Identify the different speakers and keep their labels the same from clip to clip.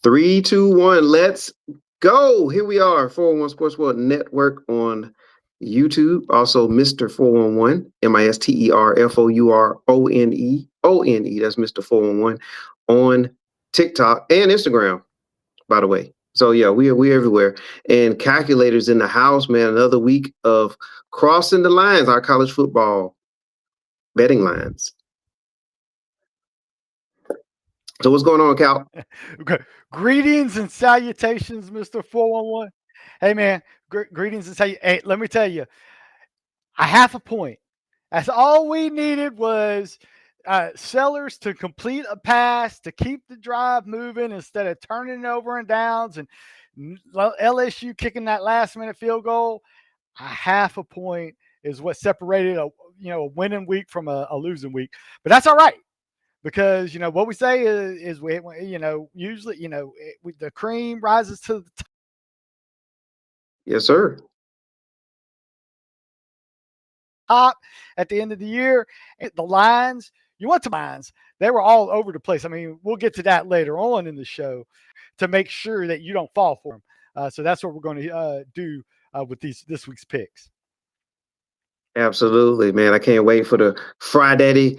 Speaker 1: Three, two, one. Let's go. Here we are, 411 Sports World Network on YouTube. Also, Mr. 411, MisterFourone. That's Mr. 411 on TikTok and Instagram, by the way. So yeah, we're everywhere. And calculators in the house, man. Another week of crossing the lines, our college football betting lines. So what's going on, Cal?
Speaker 2: Okay. Greetings and salutations, Mr. 411. Hey, man, greetings and salutations. Hey, let me tell you, a half a point. That's all we needed was sellers to complete a pass to keep the drive moving instead of turning it over and downs and LSU kicking that last minute field goal. A half a point is what separated a winning week from a losing week. But that's all right because what we say is we usually the cream rises to the
Speaker 1: Yes, sir.
Speaker 2: top at the end of the year. And the lines, you want the lines, they were all over the place. I mean, we'll get to that later on in the show to make sure that you don't fall for them. So that's what we're going to do with this week's picks.
Speaker 1: Absolutely, man. I can't wait for the Friday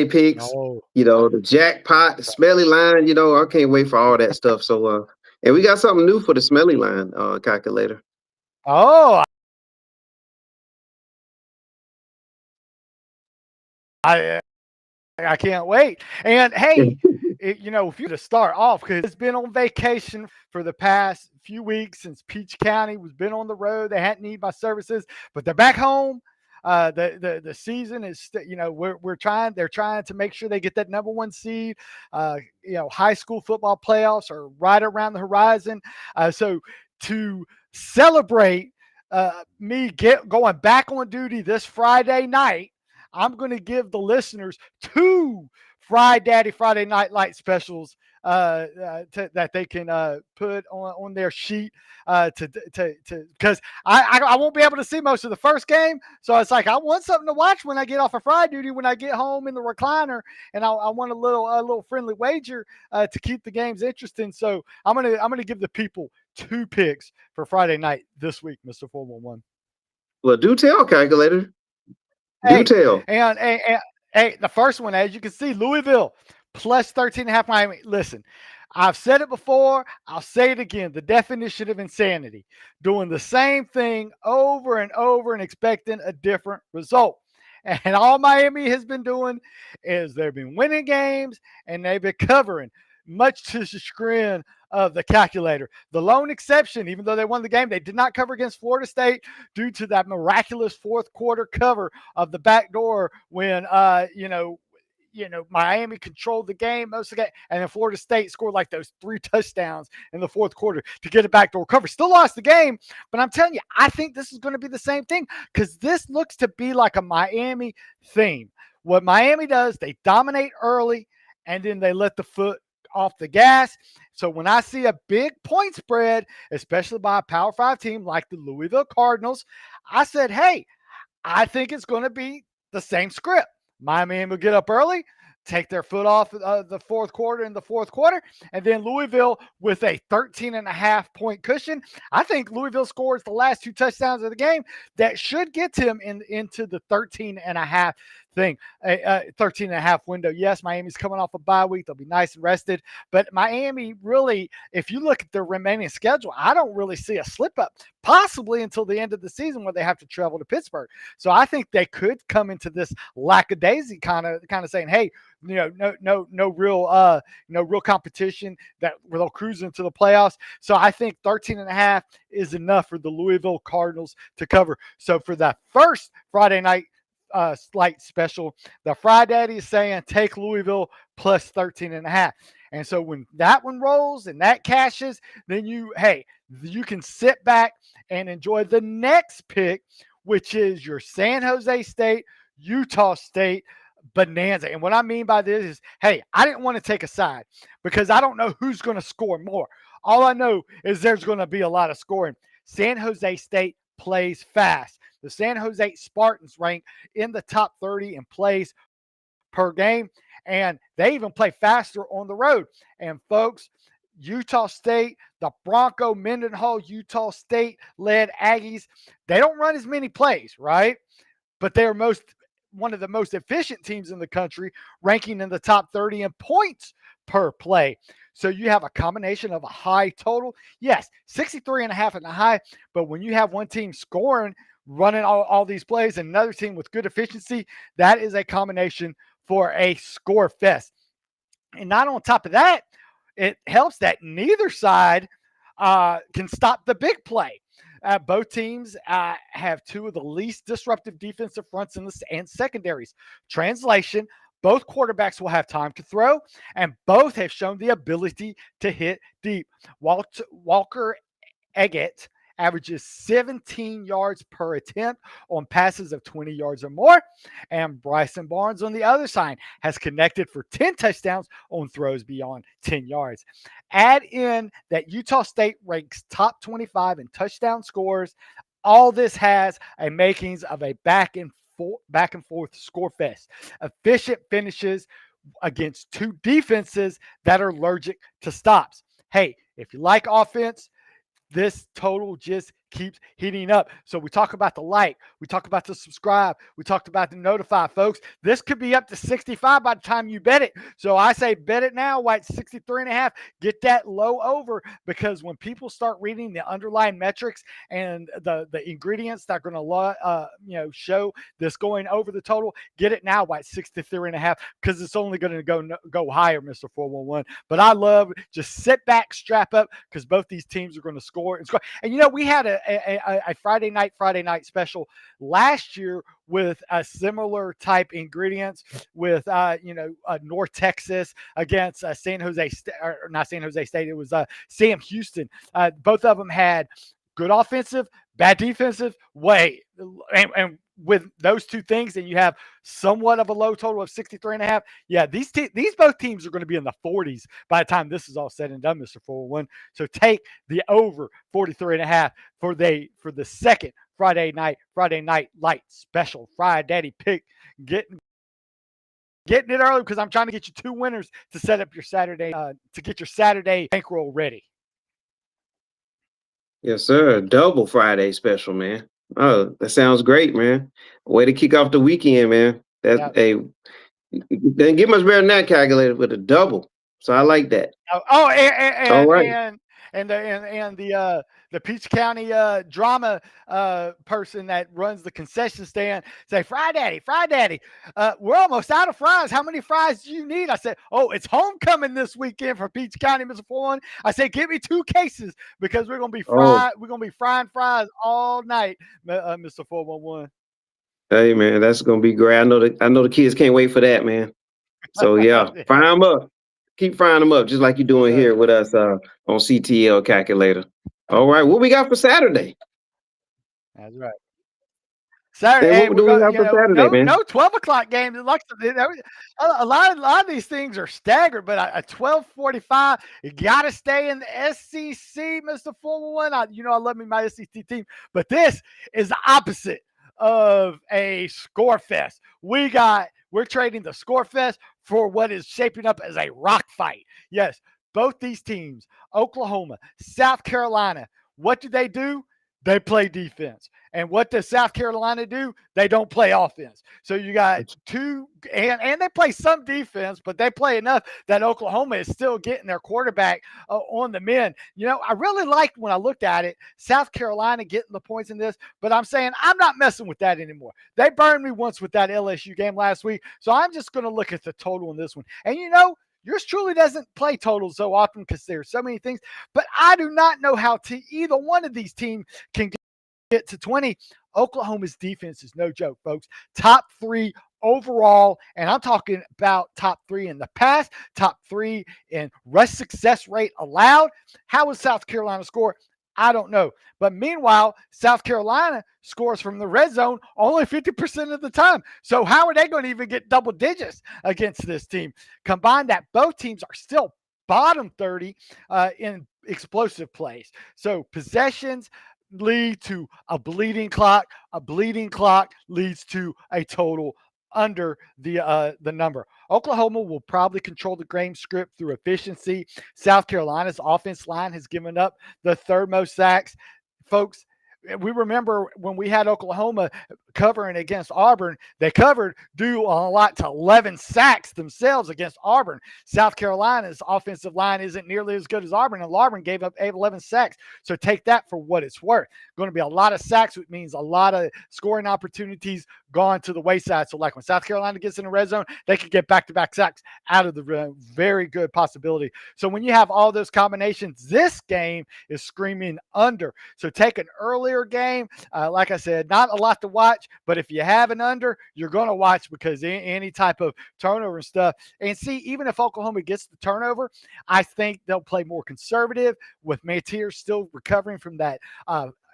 Speaker 1: picks,
Speaker 2: Oh,
Speaker 1: the jackpot, the smelly line, I can't wait for all that stuff. So and we got something new for the smelly line calculator.
Speaker 2: oh, I I can't wait. And hey, if you to start off because it's been on vacation for the past few weeks since Peach County was been on the road. They hadn't needed my services, but they're back home. The season is we're trying. They're trying to make sure they get that number one seed. High school football playoffs are right around the horizon. So to celebrate me going back on duty this Friday night, I'm going to give the listeners two Friday Night Light specials that they can put on their sheet to because I won't be able to see most of the first game, so it's like I want something to watch when I get off of Friday duty when I get home in the recliner, and I want a little friendly wager to keep the games interesting. So I'm gonna give the people two picks for Friday night this week, Mister 411.
Speaker 1: Well, do tell, calculator. Do
Speaker 2: Hey,
Speaker 1: tell.
Speaker 2: hey, the first one, as you can see, Louisville plus 13 and a half Miami. Listen, I've said it before. I'll say it again. The definition of insanity, doing the same thing over and over and expecting a different result. And all Miami has been doing is they've been winning games and they've been covering, much to the chagrin of the calculator. The lone exception, even though they won the game, they did not cover against Florida State due to that miraculous fourth quarter cover of the back door when Miami controlled the game most of the game, and then Florida State scored like those three touchdowns in the fourth quarter to get a backdoor cover. Still lost the game, but I'm telling you, I think this is going to be the same thing because this looks to be like a Miami theme. What Miami does, they dominate early, and then they let the foot off the gas. So when I see a big point spread, especially by a Power Five team like the Louisville Cardinals, I said, hey, I think it's going to be the same script. Miami will get up early, take their foot off the fourth quarter in the fourth quarter, and then Louisville with a 13 and a half point cushion. I think Louisville scores the last two touchdowns of the game that should get them into the 13 and a half thing, 13 and a half window. Yes, Miami's coming off a bye week. They'll be nice and rested. But Miami really, if you look at their remaining schedule, I don't really see a slip up, possibly until the end of the season where they have to travel to Pittsburgh. So I think they could come into this lackadaisy kind of saying, hey, no real competition that they'll cruise into the playoffs. So I think 13 and a half is enough for the Louisville Cardinals to cover. So for that first Friday night slight special, the Fry Daddy is saying take Louisville plus 13 and a half. And so when that one rolls and that cashes, then you can sit back and enjoy the next pick, which is your San Jose State, Utah State bonanza. And what I mean by this is, hey, I didn't want to take a side because I don't know who's going to score more. All I know is there's going to be a lot of scoring. San Jose State plays fast. The San Jose Spartans rank in the top 30 in plays per game, and they even play faster on the road. And folks, Utah State, the Bronco Mendenhall, Utah State led Aggies, they don't run as many plays, right? But they're one of the most efficient teams in the country, ranking in the top 30 in points per play. So you have a combination of a high total. Yes, 63.5 in the high, but when you have one team scoring, running all these plays, and another team with good efficiency, that is a combination for a score fest. And not on top of that, it helps that neither side can stop the big play. Both teams have two of the least disruptive defensive fronts and secondaries. Translation, both quarterbacks will have time to throw, and both have shown the ability to hit deep. Walker Eggett averages 17 yards per attempt on passes of 20 yards or more. And Bryson Barnes on the other side has connected for 10 touchdowns on throws beyond 10 yards. Add in that Utah State ranks top 25 in touchdown scores. All this has a makings of a back and forth score fest. Efficient finishes against two defenses that are allergic to stops. Hey, if you like offense, this total just keeps heating up. So we talk about the like, we talk about the subscribe, we talked about the notify, folks. This could be up to 65 by the time you bet it. So I say bet it now, White 63.5. Get that low over, because when people start reading the underlying metrics and the ingredients that are going to show this going over the total, get it now, White 63.5, because it's only going to go higher, Mr. 411. But I love just sit back, strap up, because both these teams are going to score and score. And we had a Friday night special last year with a similar type ingredients with North Texas against San Jose or not San Jose State. It was Sam Houston. Both of them had good offensive, bad defensive way, and with those two things, and you have somewhat of a low total of 63.5. Yeah, these both teams are going to be in the 40s by the time this is all said and done, Mr. 401. So take the over 43.5 for the second Friday night light special Friday pick. Getting it early because I'm trying to get you two winners to set up your Saturday to get your Saturday bankroll ready.
Speaker 1: Yes, sir. Double Friday special, man. Oh, that sounds great, man. Way to kick off the weekend, man. That's didn't get much better than that calculated with a double. So I like that.
Speaker 2: All
Speaker 1: right.
Speaker 2: And the Peach County drama person that runs the concession stand say, Fry Daddy, we're almost out of fries. How many fries do you need? I said, oh, it's homecoming this weekend for Peach County, Mr. 401. I said, give me 2 cases because we're gonna be frying fries all night, Mr. 411.
Speaker 1: Hey man, that's gonna be great. I know the kids can't wait for that, man. So yeah, fry them up. Keep frying them up, just like you're doing here with us on CTL Calculator. All right, what we got for Saturday?
Speaker 2: That's right. Saturday,
Speaker 1: what do we have for Saturday, man?
Speaker 2: No 12 o'clock game. Like a lot of these things are staggered, but a 12:45, you got to stay in the SEC, Mr. 411. I love me my SEC team, but this is the opposite of a score fest. We're trading the score fest for what is shaping up as a rock fight. Yes, both these teams, Oklahoma, South Carolina, what do? They play defense. And what does South Carolina do? They don't play offense. So you got two, and they play some defense, but they play enough that Oklahoma is still getting their quarterback on the mend. I really liked when I looked at it, South Carolina getting the points in this, but I'm saying I'm not messing with that anymore. They burned me once with that LSU game last week, so I'm just going to look at the total in this one. And yours truly doesn't play totals so often because there's so many things, but I do not know how either one of these teams can get to 20. Oklahoma's defense is no joke, folks. Top 3 overall, and I'm talking about top 3 in the pass, top 3 in rush success rate allowed. How would South Carolina score? I don't know. But meanwhile, South Carolina scores from the red zone only 50% of the time. So how are they going to even get double digits against this team? Combine that, both teams are still bottom 30 in explosive plays. So possessions lead to a bleeding clock. A bleeding clock leads to a total under the number. Oklahoma will probably control the game script through efficiency. South Carolina's offense line has given up the third most sacks. Folks, we remember when we had Oklahoma covering against Auburn, they covered due a lot to 11 sacks themselves against Auburn. South Carolina's offensive line isn't nearly as good as Auburn, and Auburn gave up 11 sacks. So take that for what it's worth. Going to be a lot of sacks, which means a lot of scoring opportunities gone to the wayside. So like when South Carolina gets in the red zone, they could get back-to-back sacks out of the very good possibility. So when you have all those combinations, this game is screaming under. So take an earlier game. Like I said, not a lot to watch, but if you have an under, you're going to watch because any type of turnover and stuff. And see, even if Oklahoma gets the turnover, I think they'll play more conservative with Matier still recovering from that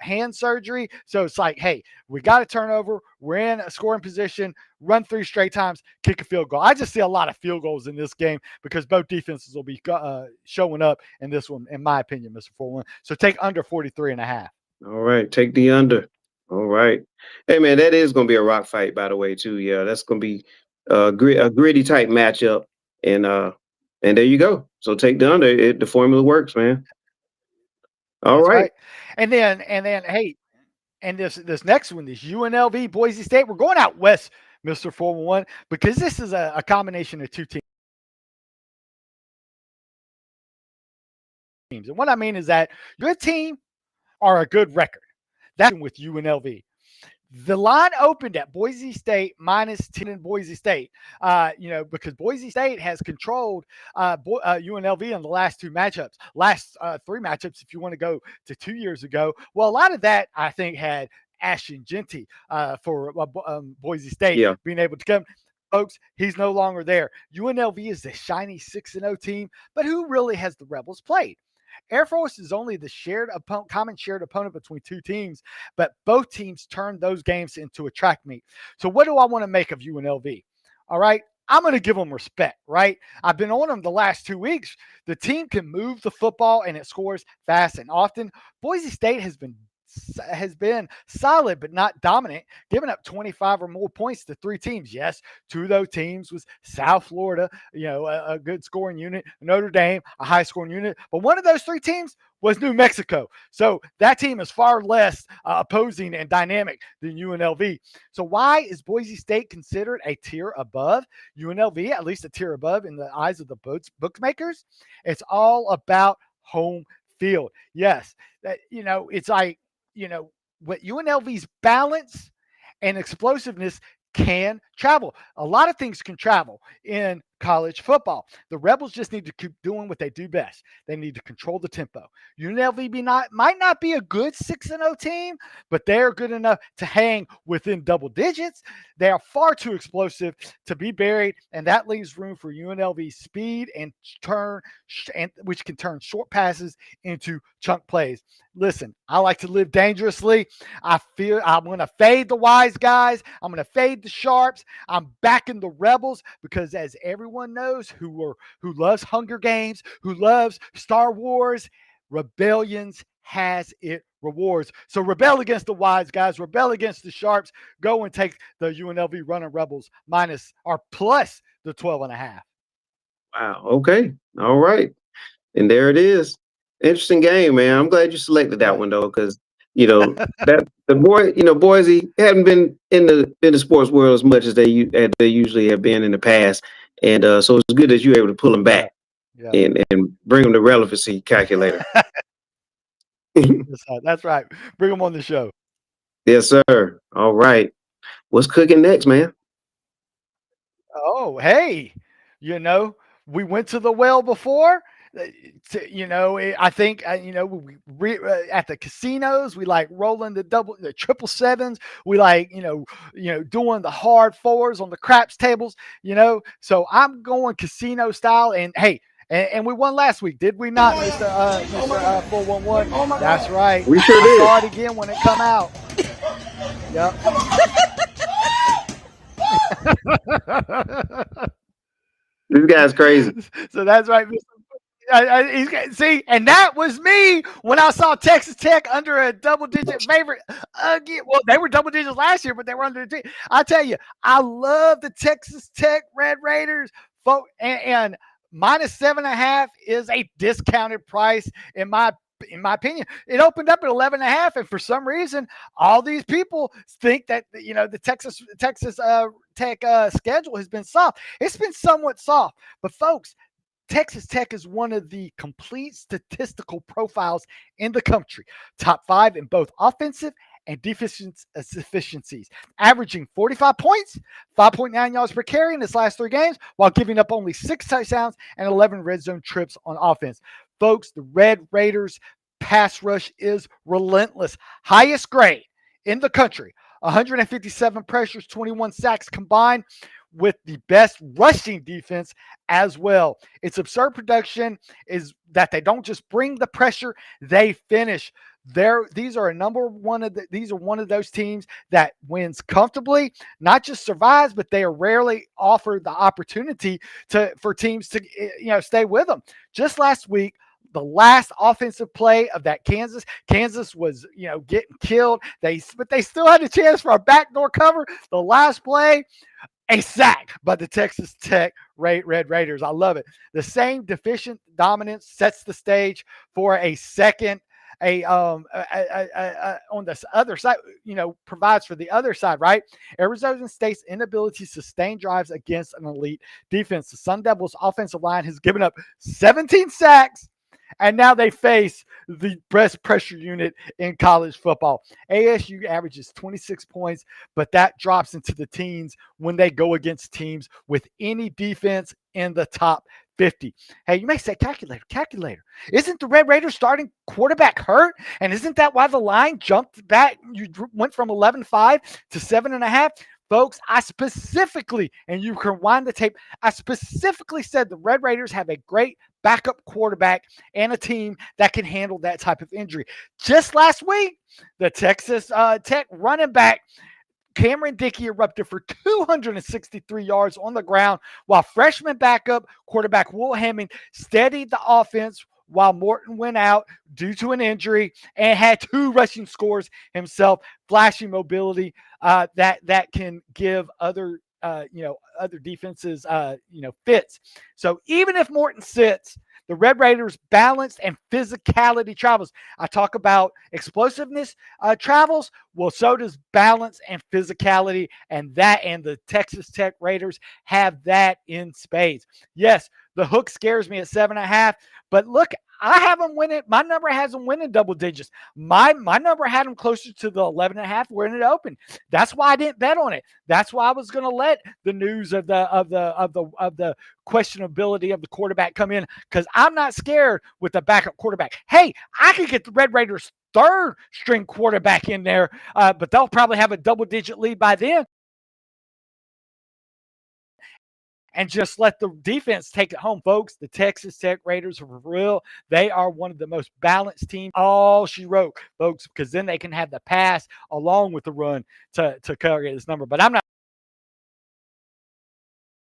Speaker 2: hand surgery. So it's like, hey, we got a turnover. We're in a scoring position. Run 3 straight times, kick a field goal. I just see a lot of field goals in this game because both defenses will be showing up in this one, in my opinion, Mr. 4-1. So take under 43.5.
Speaker 1: All right, take the under. All right. Hey, man, that is going to be a rock fight, by the way, too. Yeah, that's going to be a gritty type matchup. And there you go. So take the under. The formula works, man. All right.
Speaker 2: And then, hey, and this next one, this UNLV Boise State, we're going out west, Mr. 4-1, because this is a combination of two teams. And what I mean is that your team are a good record. That's with UNLV. The line opened at Boise State -10 in Boise State, because Boise State has controlled UNLV in the last 2 matchups, last 3 matchups, if you want to go to 2 years ago. Well, a lot of that, I think, had Ashton Jeanty for Boise State being able to come. Folks, he's no longer there. UNLV is the shiny 6-0 team, but who really has the Rebels played? Air Force is only the common shared opponent between 2 teams, but both teams turned those games into a track meet. So what do I want to make of UNLV? All right, I'm going to give them respect, right? I've been on them the last 2 weeks. The team can move the football and it scores fast and often. Boise State has been solid but not dominant, giving up 25 or more points to 3 teams. Yes, 2 of those teams was South Florida, a good scoring unit, Notre Dame, a high scoring unit, but one of those 3 teams was New Mexico. So that team is far less opposing and dynamic than UNLV. So why is Boise State considered a tier above UNLV, at least a tier above in the eyes of the bookmakers? It's all about home field. Yes, it's like, what UNLV's balance and explosiveness can travel. A lot of things can travel in college football. The Rebels just need to keep doing what they do best. They need to control the tempo. UNLV might not be a good 6-0 team, but they're good enough to hang within double digits. They are far too explosive to be buried, and that leaves room for UNLV's speed and which can turn short passes into chunk plays. Listen, I like to live dangerously. I feel I'm going to fade the wise guys. I'm going to fade the sharps. I'm backing the Rebels because, as everyone knows who loves Hunger Games, who loves Star Wars, rebellions has its rewards. So rebel against the wise guys, rebel against the sharps. Go and take the UNLV running Rebels plus the 12.5.
Speaker 1: Wow. Okay. All right. And there it is. Interesting game, man. I'm glad you selected that one though, because that Boise hadn't been in the sports world as much as they usually have been in the past, and so it's good that you're able to pull them back and bring them the relevancy calculator.
Speaker 2: That's right. Bring them on the show.
Speaker 1: Yes, sir. All right. What's cooking next, man?
Speaker 2: Oh, hey, we went to the well before. I think we at the casinos we like rolling the 777s. We like doing the hard 4s on the craps tables. So I'm going casino style. And hey, and we won last week, did we not, Mr. 411? That's right.
Speaker 1: We sure did.
Speaker 2: Saw it again when it come out. Yep.
Speaker 1: This guy's crazy.
Speaker 2: So that's right, Mr. See, and that was me when I saw Texas Tech under a double-digit favorite again. Well, they were double digits last year, but they were under. I tell you, I love the Texas Tech Red Raiders, folks, and minus 7.5 is a discounted price in my opinion. It opened up at 11.5, and for some reason, all these people think that the Texas Tech schedule has been soft. It's been somewhat soft, but folks, Texas Tech is one of the complete statistical profiles in the country, top 5 in both offensive and defensive efficiencies, averaging 45 points, 5.9 yards per carry in his last 3 games, while giving up only 6 touchdowns and 11 red zone trips on offense. Folks, the Red Raiders pass rush is relentless, highest grade in the country, 157 pressures, 21 sacks combined, with the best rushing defense as well. Its absurd production is that they don't just bring the pressure, they finish. These are one of those teams that wins comfortably, not just survives, but they are rarely offered the opportunity for teams to stay with them. Just last week, the last offensive play of that Kansas was, getting killed. But they still had a chance for a backdoor cover. The last play, a sack by the Texas Tech Red Raiders. I love it. The same deficient dominance sets the stage for a second, on the other side, provides for the other side, right? Arizona State's inability to sustain drives against an elite defense. The Sun Devils offensive line has given up 17 sacks, and now they face the best pressure unit in college football. ASU averages 26 points, but that drops into the teens when they go against teams with any defense in the top 50. Hey, you may say, calculator. Isn't the Red Raiders starting quarterback hurt? And isn't that why the line jumped back? You went from 11.5 to 7.5? Folks, I specifically, and you can rewind the tape, I specifically said the Red Raiders have a great backup quarterback and a team that can handle that type of injury. Just last week, the Texas Tech running back Cameron Dickey erupted for 263 yards on the ground, while freshman backup quarterback Will Hemming steadied the offense while Morton went out due to an injury and had 2 rushing scores himself. Flashy mobility that can give other defenses fits. So even if Morton sits, the Red Raiders' balance and physicality travels. I talk about explosiveness travels. Well, so does balance and physicality, and the Texas Tech Raiders have that in spades. Yes, the hook scares me at 7.5, but look, I have them winning. My number has them winning double digits. My number had them closer to the 11.5 when it opened. That's why I didn't bet on it. That's why I was going to let the news of the questionability of the quarterback come in, because I'm not scared with the backup quarterback. Hey, I could get the Red Raiders' 3rd string quarterback in there, but they'll probably have a double-digit lead by then. And just let the defense take it home, folks. The Texas Tech Raiders are real. They are one of the most balanced teams. All she wrote, folks, because then they can have the pass along with the run to carry this number. But I'm not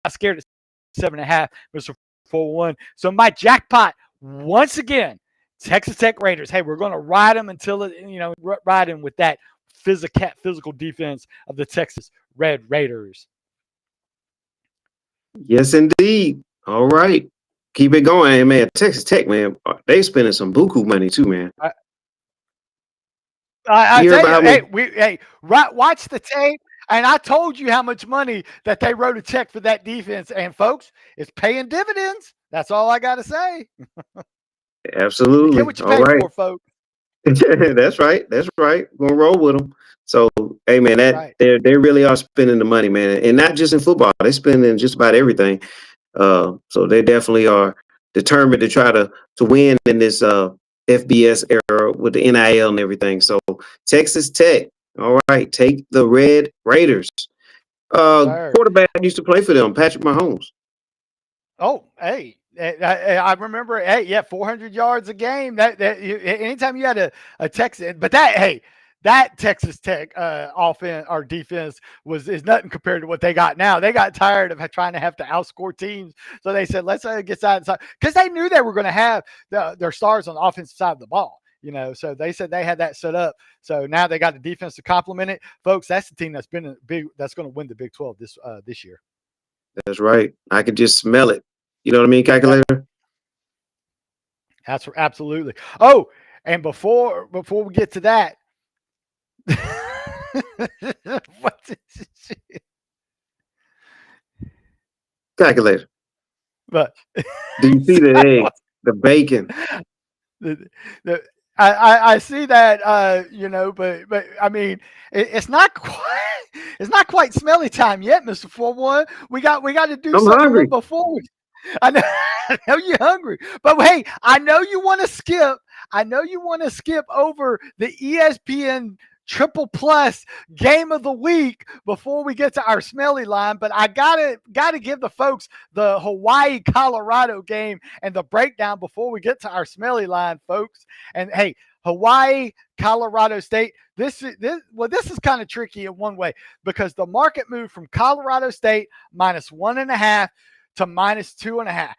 Speaker 2: scared of 7.5, Mr. 4-1. So my jackpot, once again, Texas Tech Raiders. Hey, we're going to ride them until ride them with that physical defense of the Texas Red Raiders.
Speaker 1: Yes, indeed. All right. Keep it going, hey, man. Texas Tech, man, they spending some buku money too, man.
Speaker 2: I tell you, watch the tape, and I told you how much money that they wrote a check for that defense, and folks, it's paying dividends. That's all I got to say.
Speaker 1: Absolutely.
Speaker 2: Get what you pay for, folks.
Speaker 1: That's right. Gonna roll with them. So, hey, man, they really are spending the money, man, and not just in football. They're spending just about everything. So they definitely are determined to try to win in this FBS era with the NIL and everything. So Texas Tech, all right, take the Red Raiders. Quarterback used to play for them, Patrick Mahomes.
Speaker 2: Oh, hey. I remember, 400 yards a game. That anytime you had a Texas, but that Texas Tech offense or defense is nothing compared to what they got now. They got tired of trying to have to outscore teams, so they said, let's get inside, because they knew they were going to have their stars on the offensive side of the ball. So they said they had that set up. So now they got the defense to complement it, folks. That's the team that's going to win the Big 12 this year.
Speaker 1: That's right. I could just smell it. You know what I mean, calculator?
Speaker 2: That's absolutely. Oh, and before we get to that, what is it?
Speaker 1: Calculator.
Speaker 2: But
Speaker 1: do you see the eggs, the bacon?
Speaker 2: I see that, but I mean, it's not quite smelly time yet, Mr. 4-1. We got to do something
Speaker 1: hungry.
Speaker 2: before we. I know, I know you're hungry, but hey, I know you want to skip over the ESPN Triple Plus game of the week before we get to our smelly line. But I gotta give the folks the Hawaii Colorado game and the breakdown before we get to our smelly line, folks. And hey, Hawaii, Colorado State. This is kind of tricky in one way, because the market moved from Colorado State -1.5 to -2.5,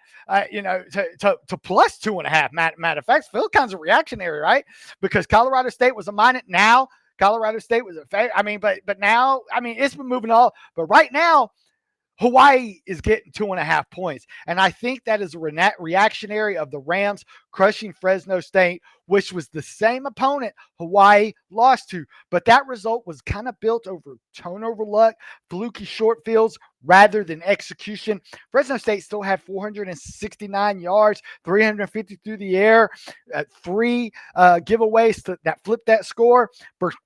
Speaker 2: to plus 2.5. Matter of fact, feel kind of reactionary, right? Because Colorado State was a minus. Now Colorado State was a favorite. I mean, but now, I mean, it's been moving all. But right now, Hawaii is getting 2.5 points. And I think that is a reactionary of the Rams crushing Fresno State, which was the same opponent Hawaii lost to. But that result was kind of built over turnover luck, fluky short fields, rather than execution. Fresno State still had 469 yards, 350 through the air, 3 giveaways that flipped that score.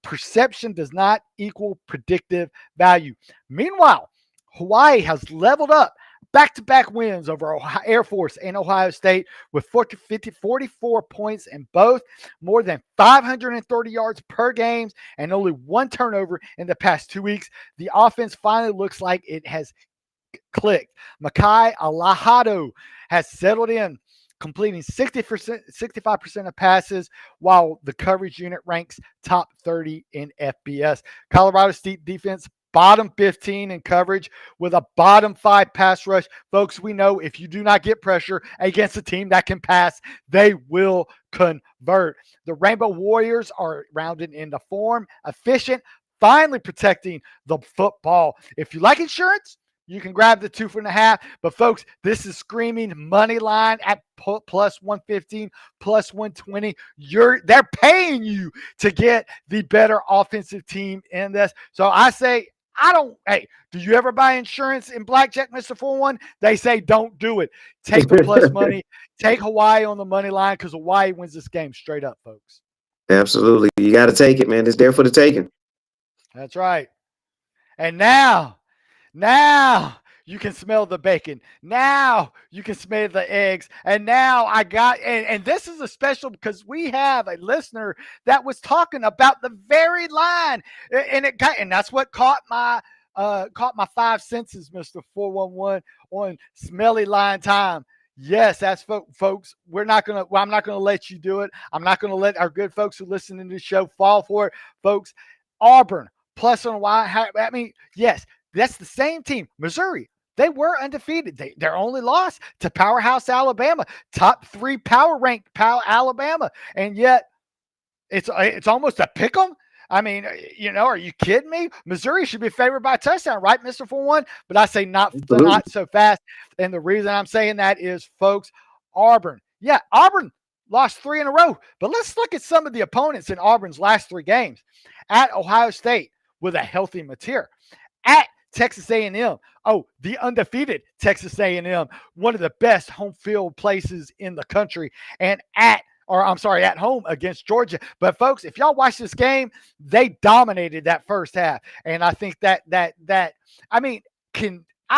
Speaker 2: Perception does not equal predictive value. Meanwhile, Hawaii has leveled up back-to-back wins over Air Force and Ohio State with 44 points in both, more than 530 yards per game, and only 1 turnover in the past 2 weeks. The offense finally looks like it has clicked. Makai Alahado has settled in, completing 65% of passes, while the coverage unit ranks top 30 in FBS. Colorado State defense bottom 15 in coverage with a bottom 5 pass rush. Folks, we know if you do not get pressure against a team that can pass, they will convert. The Rainbow Warriors are rounded into form, efficient, finally protecting the football. If you like insurance, you can grab the 2.5. But folks, this is screaming money line at plus 115, plus 120. They're paying you to get the better offensive team in this. So I say, hey, do you ever buy insurance in blackjack, Mr. 4-1? They say don't do it. Take the plus money. Take Hawaii on the money line, because Hawaii wins this game straight up, folks.
Speaker 1: Absolutely. You got to take it, man. It's there for the taking.
Speaker 2: That's right. And now you can smell the bacon. Now you can smell the eggs. And now and this is a special, because we have a listener that was talking about the very line. And that's what caught my 5 senses, Mr. 411, on smelly line time. Yes, that's folks. I'm not gonna let you do it. I'm not gonna let our good folks who listen to the show fall for it, folks. Auburn plus on Y. I mean, yes, that's the same team. Missouri, they were undefeated. Their only loss to powerhouse Alabama, top 3 power ranked Alabama, and yet it's almost a pick 'em. I mean, are you kidding me? Missouri should be favored by a touchdown, right, Mr. 4-1? But I say not so fast. And the reason I'm saying that is, folks, Auburn lost 3 in a row. But let's look at some of the opponents in Auburn's last 3 games. At Ohio State with a healthy Mateer. At Texas A&M. Oh, the undefeated Texas A&M, one of the best home field places in the country. And at home against Georgia. But folks, if y'all watch this game, they dominated that first half. And I think I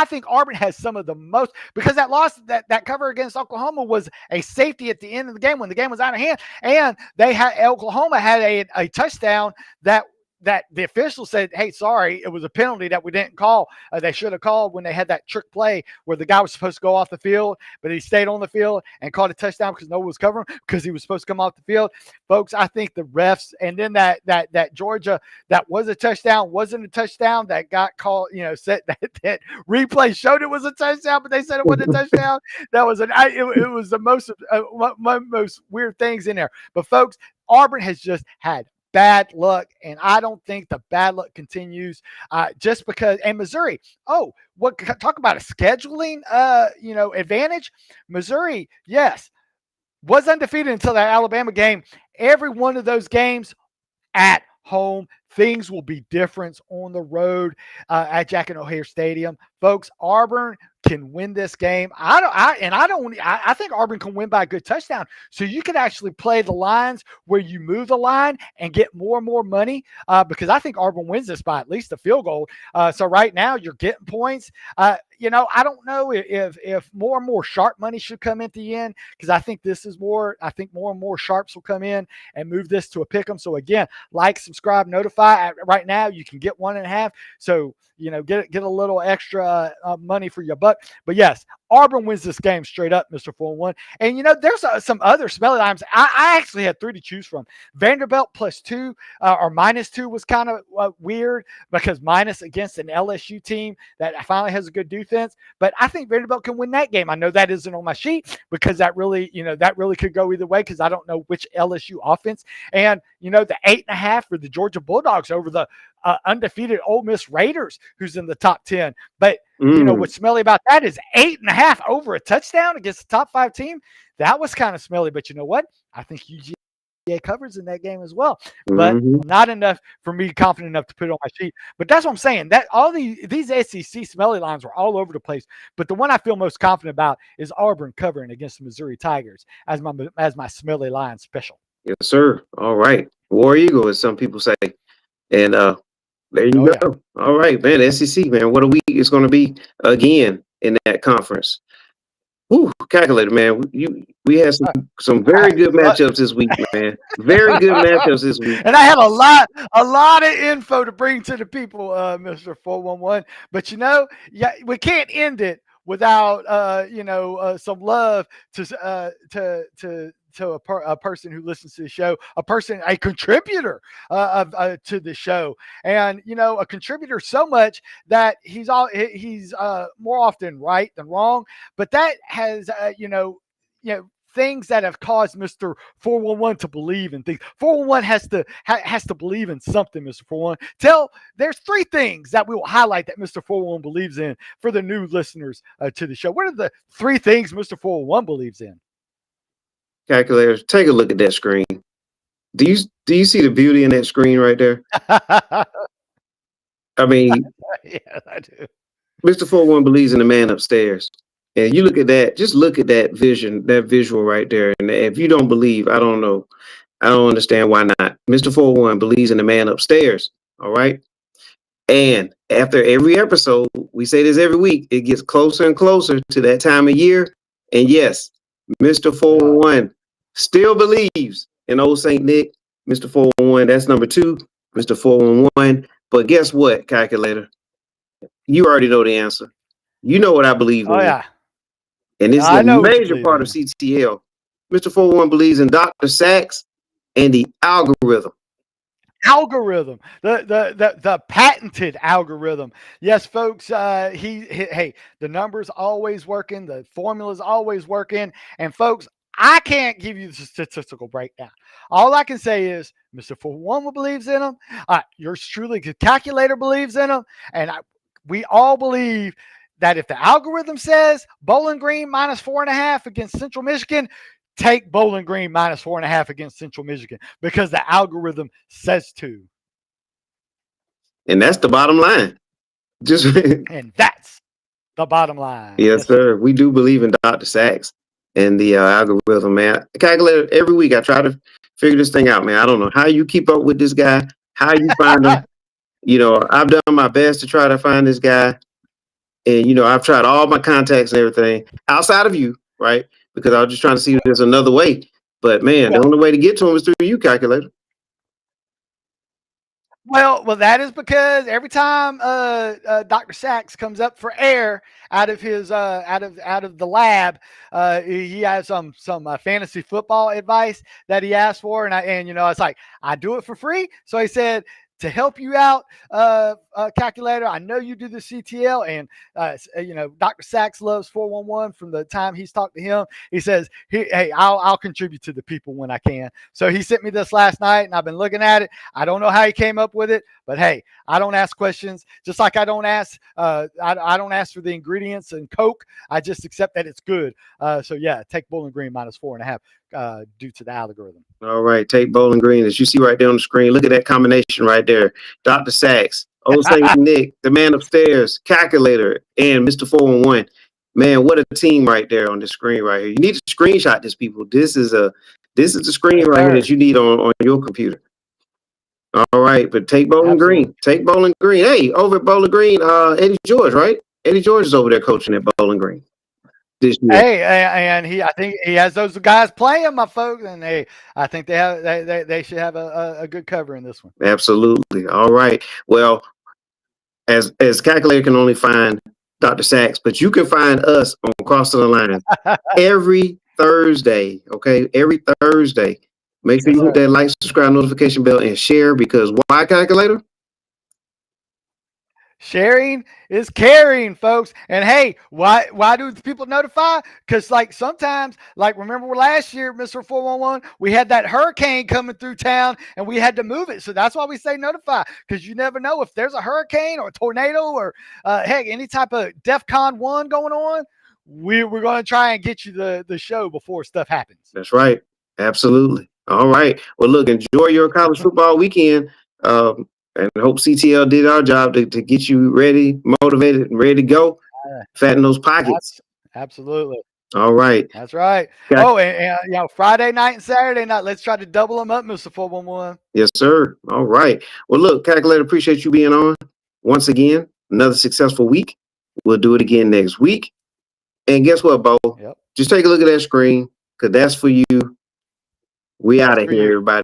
Speaker 2: think Auburn has some of the most, because that loss, that cover against Oklahoma was a safety at the end of the game when the game was out of hand. And Oklahoma had a touchdown that that the official said, "Hey, sorry, it was a penalty that we didn't call. They should have called when they had that trick play where the guy was supposed to go off the field, but he stayed on the field and caught a touchdown because no one was covering because he was supposed to come off the field." Folks, I think the refs, and then that Georgia that was a touchdown wasn't a touchdown that got called. Said that replay showed it was a touchdown, but they said it wasn't a touchdown. That was it was the most weird things in there. But folks, Auburn has just had bad luck, and I don't think the bad luck continues just because. And Missouri, talk about a scheduling advantage. Missouri, yes, was undefeated until that Alabama game. Every one of those games at home, things will be different on the road at Jack and O'Hare Stadium. Folks, Auburn can win this game. I think Auburn can win by a good touchdown. So you can actually play the lines where you move the line and get more and more money because I think Auburn wins this by at least a field goal. So right now you're getting points. I don't know if more and more sharp money should come at the end because I think this is more. I think more and more sharps will come in and move this to a pick 'em. So again, like, subscribe, notify. Right now you can get 1.5. So get a little extra money for your buck. But yes, Auburn wins this game straight up, Mr. 4-1. And there's some other smelly lines. I actually had 3 to choose from. Vanderbilt +2 or -2 was kind of weird because minus against an LSU team that finally has a good defense. But I think Vanderbilt can win that game. I know that isn't on my sheet because that really could go either way because I don't know which LSU offense. And the 8.5 for the Georgia Bulldogs over the undefeated Ole Miss Raiders, who's in the top 10. But what's smelly about that is 8.5 over a touchdown against a top 5 team. That was kind of smelly. But you know what? I think UGA covers in that game as well. But not enough for me confident enough to put it on my sheet. But that's what I'm saying. That all these SEC smelly lines were all over the place. But the one I feel most confident about is Auburn covering against the Missouri Tigers as my smelly line special.
Speaker 1: Yes, sir. All right. War Eagle, as some people say. And there you go. Yeah. All right, man. SEC, man. What a week it's going to be again in that conference. Ooh, calculator, man. We had some very good matchups this week, man. Very good matchups this week.
Speaker 2: And I have a lot of info to bring to the people, Mr. 411. But we can't end it without some love to a person who listens to the show, a contributor to the show, and a contributor so much that he's more often right than wrong, but that has things that have caused Mr. 411 to believe in things. 411 has to believe in something, Mr. 411. There's 3 things that we will highlight that Mr. 411 believes in for the new listeners to the show. What are the 3 things Mr. 411 believes in?
Speaker 1: Calculators, take a look at that screen. Do you see the beauty in that screen right there? I mean,
Speaker 2: yes, I do.
Speaker 1: Mr. 4-1 believes in the man upstairs. And you look at that, just look at that vision, that visual right there. And if you don't believe, I don't know. I don't understand why not. Mr. 4-1 believes in the man upstairs. All right. And after every episode, we say this every week, it gets closer and closer to that time of year. And yes, Mr. 4-1 still believes in Old St. Nick. Mr. 4-1, that's number 2. Mr. 4-1. But guess what, calculator? You already know the answer. You know what I believe in.
Speaker 2: Yeah.
Speaker 1: And this is a major part of CTL. Mr. 4-1 believes in Dr. Sachs and the algorithm.
Speaker 2: The patented algorithm. Yes, folks. The numbers always working. The formula's always working. And folks, I can't give you the statistical breakdown. All I can say is Mr. 4-1 believes in them. Yours truly, the calculator, believes in them. And we all believe that if the algorithm says Bowling Green -4.5 against Central Michigan, take Bowling Green -4.5 against Central Michigan because the algorithm says to.
Speaker 1: And that's the bottom line.
Speaker 2: And that's the bottom line.
Speaker 1: Yes, sir. We do believe in Dr. Sachs and the algorithm, man. Calculator, every week I try to figure this thing out, man. I don't know how you keep up with this guy, how you find him. I've done my best to try to find this guy. And, I've tried all my contacts and everything outside of you, right? Because I was just trying to see if there's another way. But, man, the only way to get to him is through you, calculator.
Speaker 2: Well, that is because every time Dr. Sachs comes up for air out of his out of the lab, he has some fantasy football advice that he asked for, and it's like I do it for free. So he said, to help you out, calculator, I know you do the CTL, and Dr. Sachs loves 411 from the time he's talked to him. He says, hey, I'll contribute to the people when I can. So he sent me this last night, and I've been looking at it. I don't know how he came up with it, but hey, I don't ask questions. Just like I don't ask, I don't ask for the ingredients in Coke. I just accept that it's good. So yeah, take Bowling Green -4.5 due to the algorithm.
Speaker 1: All right, take Bowling Green, as you see right there on the screen. Look at that combination right there. Dr. Sachs, Old Saint Nick, the man upstairs, calculator, and Mr. 411. Man, what a team right there on the screen right here. You need to screenshot this, people. This is the screen right here that you need on your computer. All right, but take Bowling Green. Take Bowling Green. Hey, over at Bowling Green, Eddie George, right? Eddie George is over there coaching at Bowling Green this year.
Speaker 2: Hey, and I think he has those guys playing, my folks, and I think they should have a good cover in this one.
Speaker 1: Absolutely. All right. Well, as calculator can only find Dr. Sachs, but you can find us on Cross the Line every Thursday. Okay, every Thursday. Make sure you hit that like, subscribe, notification bell, and share, because why, calculator?
Speaker 2: Sharing is caring, folks. And hey, why do people notify? Because like sometimes, like remember last year, Mr. 411, we had that hurricane coming through town and we had to move it. So that's why we say notify, because you never know if there's a hurricane or a tornado or heck, any type of DEFCON 1 going on. We're going to try and get you the show before stuff happens.
Speaker 1: That's right. Absolutely. All right. Well, look, enjoy your college football weekend. And hope CTL did our job to get you ready, motivated, and ready to go. Fatten those pockets.
Speaker 2: Absolutely.
Speaker 1: All right.
Speaker 2: That's right. Gotcha. Oh, and Friday night and Saturday night, let's try to double them up, Mr. 411.
Speaker 1: Yes, sir. All right. Well, look, calculator, appreciate you being on. Once again, another successful week. We'll do it again next week. And guess what, Bo?
Speaker 2: Yep.
Speaker 1: Just take a look at that screen, because that's for you. We out of here, everybody.